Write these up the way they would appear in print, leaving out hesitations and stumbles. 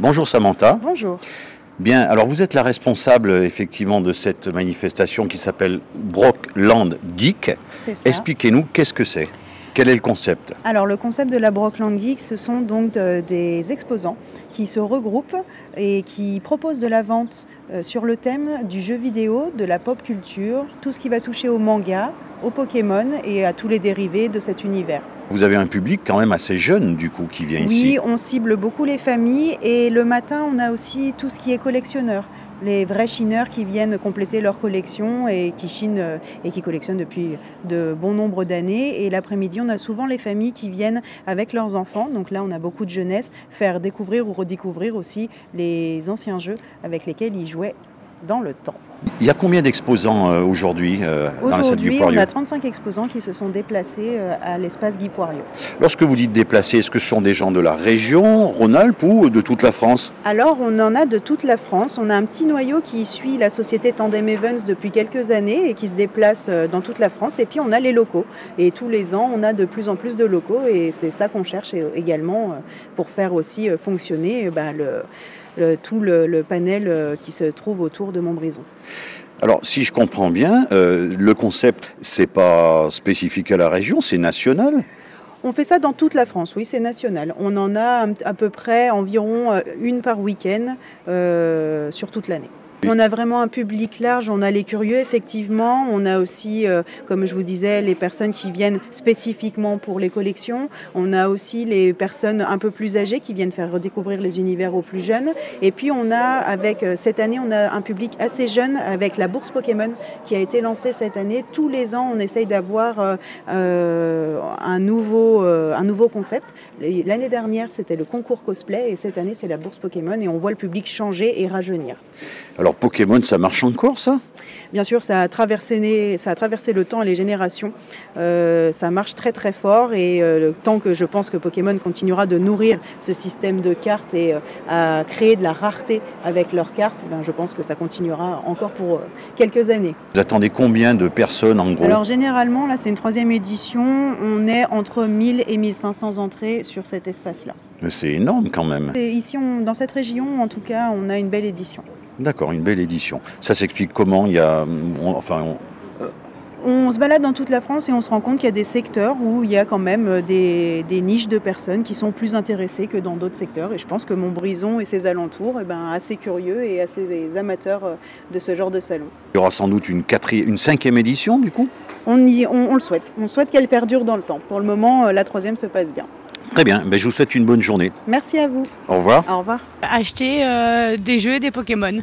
Bonjour Samantha. Bonjour. Bien, alors vous êtes la responsable effectivement de cette manifestation qui s'appelle Brockland Geek. C'est ça. Expliquez-nous qu'est-ce que c'est? Quel est le concept? Alors le concept de la Brockland Geek, ce sont donc des exposants qui se regroupent et qui proposent de la vente sur le thème du jeu vidéo, de la pop culture, tout ce qui va toucher au manga, au Pokémon et à tous les dérivés de cet univers. Vous avez un public quand même assez jeune du coup qui vient ici. Oui, on cible beaucoup les familles et le matin on a aussi tout ce qui est collectionneur. Les vrais chineurs qui viennent compléter leur collection et qui chinent et qui collectionnent depuis de bon nombre d'années. Et l'après-midi, on a souvent les familles qui viennent avec leurs enfants. Donc là, on a beaucoup de jeunesse, faire découvrir ou redécouvrir aussi les anciens jeux avec lesquels ils jouaient dans le temps. Il y a combien d'exposants aujourd'hui dans la salle Guy Poirier? On a 35 exposants qui se sont déplacés à l'espace Guy Poirier. Lorsque vous dites déplacés, est-ce que ce sont des gens de la région, Rhône-Alpes ou de toute la France? Alors, on en a de toute la France. On a un petit noyau qui suit la société Tandem Events depuis quelques années et qui se déplace dans toute la France. Et puis, on a les locaux. Et tous les ans, on a de plus en plus de locaux. Et c'est ça qu'on cherche également pour faire aussi fonctionner tout le panel qui se trouve autour de Montbrison. Alors, si je comprends bien, le concept, c'est pas spécifique à la région, c'est national? On fait ça dans toute la France, oui, c'est national. On en a à peu près environ une par week-end sur toute l'année. On a vraiment un public large, on a les curieux effectivement, on a aussi, comme je vous disais, les personnes qui viennent spécifiquement pour les collections, on a aussi les personnes un peu plus âgées qui viennent faire redécouvrir les univers aux plus jeunes, et puis on a, cette année, on a un public assez jeune avec la bourse Pokémon qui a été lancée cette année. Tous les ans, on essaye d'avoir un nouveau concept. L'année dernière, c'était le concours cosplay, et cette année, c'est la bourse Pokémon, et on voit le public changer et rajeunir. Alors Pokémon, ça marche encore, ça? Bien sûr, ça a traversé le temps et les générations. Ça marche très très fort et tant que je pense que Pokémon continuera de nourrir ce système de cartes et à créer de la rareté avec leurs cartes, je pense que ça continuera encore pour quelques années. Vous attendez combien de personnes en gros? Alors généralement, là c'est une 3e édition, on est entre 1000 et 1500 entrées sur cet espace-là. Mais c'est énorme quand même. Et ici, dans cette région, en tout cas, on a une belle édition. D'accord, une belle édition. Ça s'explique comment? On se balade dans toute la France et on se rend compte qu'il y a des secteurs où il y a quand même des niches de personnes qui sont plus intéressées que dans d'autres secteurs. Et je pense que Montbrison et ses alentours, assez curieux et assez amateurs de ce genre de salon. Il y aura sans doute une 5e édition du coup? On le souhaite. On souhaite qu'elle perdure dans le temps. Pour le moment, la 3e se passe bien. Très bien, je vous souhaite une bonne journée. Merci à vous. Au revoir. Au revoir. Acheter des jeux et des Pokémon.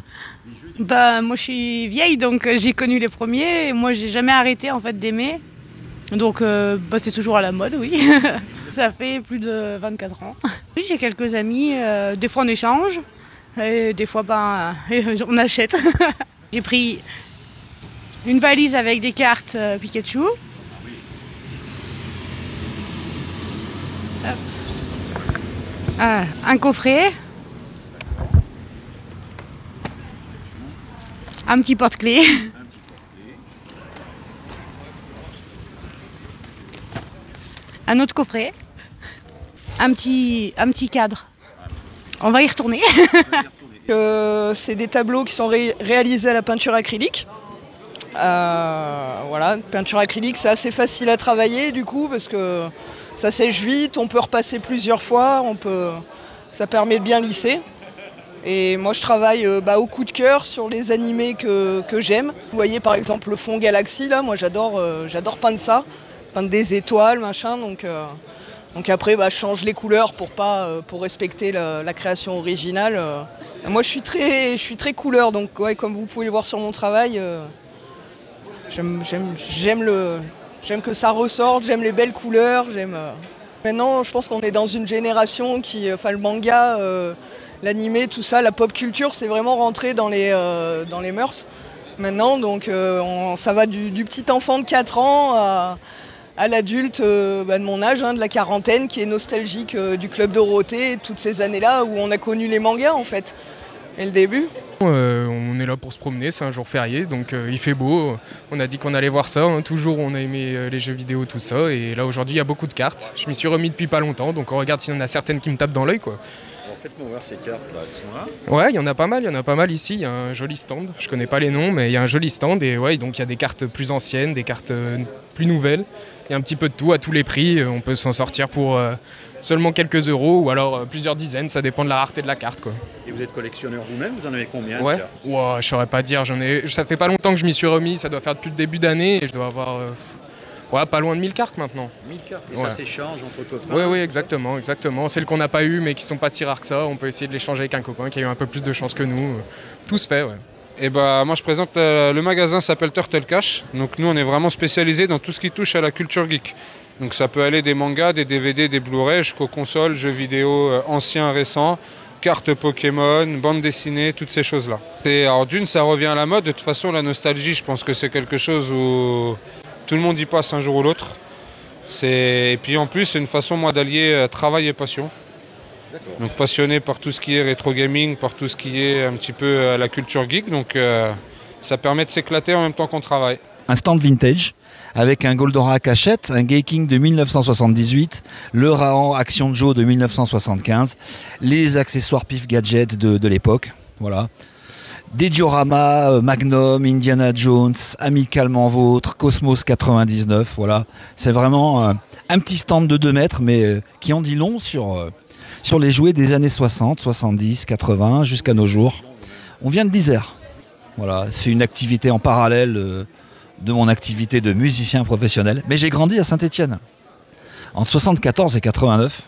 Moi je suis vieille donc j'ai connu les premiers et moi j'ai jamais arrêté en fait d'aimer. Donc c'est toujours à la mode, oui. Ça fait plus de 24 ans. Oui, j'ai quelques amis, des fois on échange et des fois on achète. J'ai pris une valise avec des cartes Pikachu. Un coffret, un petit porte-clés, un autre coffret, un petit cadre. On va y retourner. C'est des tableaux qui sont réalisés à la peinture acrylique. Voilà, peinture acrylique, c'est assez facile à travailler du coup parce que ça sèche vite, on peut repasser plusieurs fois, ça permet de bien lisser. Et moi je travaille au coup de cœur sur les animés que j'aime. Vous voyez par exemple le fond Galaxy, là, moi j'adore peindre ça, peindre des étoiles, machin. Donc après je change les couleurs pour respecter la création originale. Moi je suis très couleur, donc ouais, comme vous pouvez le voir sur mon travail, j'aime que ça ressorte, j'aime les belles couleurs, Maintenant, je pense qu'on est dans une génération le manga, l'animé, tout ça, la pop culture, c'est vraiment rentré dans les mœurs. Maintenant, donc, ça va du petit enfant de 4 ans à l'adulte de mon âge, de la quarantaine, qui est nostalgique du Club Dorothée, toutes ces années-là où on a connu les mangas, en fait, et le début. On on est là pour se promener, c'est un jour férié, donc il fait beau. On a dit qu'on allait voir ça, hein. Toujours on a aimé les jeux vidéo, tout ça. Et là aujourd'hui il y a beaucoup de cartes. Je m'y suis remis depuis pas longtemps, donc on regarde s'il y en a certaines qui me tapent dans l'œil, quoi. Alors faites-moi voir ces cartes là, elles sont là. Ouais, il y en a pas mal ici, il y a un joli stand. Je connais pas les noms, mais il y a un joli stand. Et ouais, donc il y a des cartes plus anciennes, des cartes plus nouvelles. Il y a un petit peu de tout à tous les prix. On peut s'en sortir pour seulement quelques euros ou alors plusieurs dizaines, ça dépend de la rareté de la carte, quoi. Et vous êtes collectionneur vous-même, vous en avez combien? Ouais, je saurais pas dire, ça fait pas longtemps que je m'y suis remis, ça doit faire depuis le début d'année et je dois avoir pas loin de 1000 cartes maintenant. 1000 cartes, et ça s'échange entre copains? Oui, exactement. Celles qu'on n'a pas eues mais qui sont pas si rares que ça, on peut essayer de l'échanger avec un copain qui a eu un peu plus de chance que nous. Tout se fait, ouais. Et moi je présente le magasin s'appelle Turtle Cash. Donc nous on est vraiment spécialisé dans tout ce qui touche à la culture geek. Donc ça peut aller des mangas, des DVD, des Blu-ray jusqu'aux consoles, jeux vidéo anciens, récents, cartes Pokémon, bandes dessinées, toutes ces choses-là. Et alors d'une, ça revient à la mode. De toute façon, la nostalgie, je pense que c'est quelque chose où tout le monde y passe un jour ou l'autre. Et puis en plus, c'est une façon moi d'allier travail et passion. Donc passionné par tout ce qui est rétro gaming, par tout ce qui est un petit peu la culture geek. Donc ça permet de s'éclater en même temps qu'on travaille. Un stand vintage avec un Goldorak Hachette, un Gay-King de 1978, le Rahan Action Joe de 1975, les accessoires Pif Gadget de l'époque, voilà. Des dioramas, Magnum, Indiana Jones, Amicalement Vôtre, Cosmos 99, voilà. C'est vraiment un petit stand de 2 mètres, mais qui en dit long sur les jouets des années 60, 70, 80, jusqu'à nos jours. On vient de d'Isère, voilà. C'est une activité en parallèle de mon activité de musicien professionnel. Mais j'ai grandi à Saint-Étienne. Entre 74 et 89,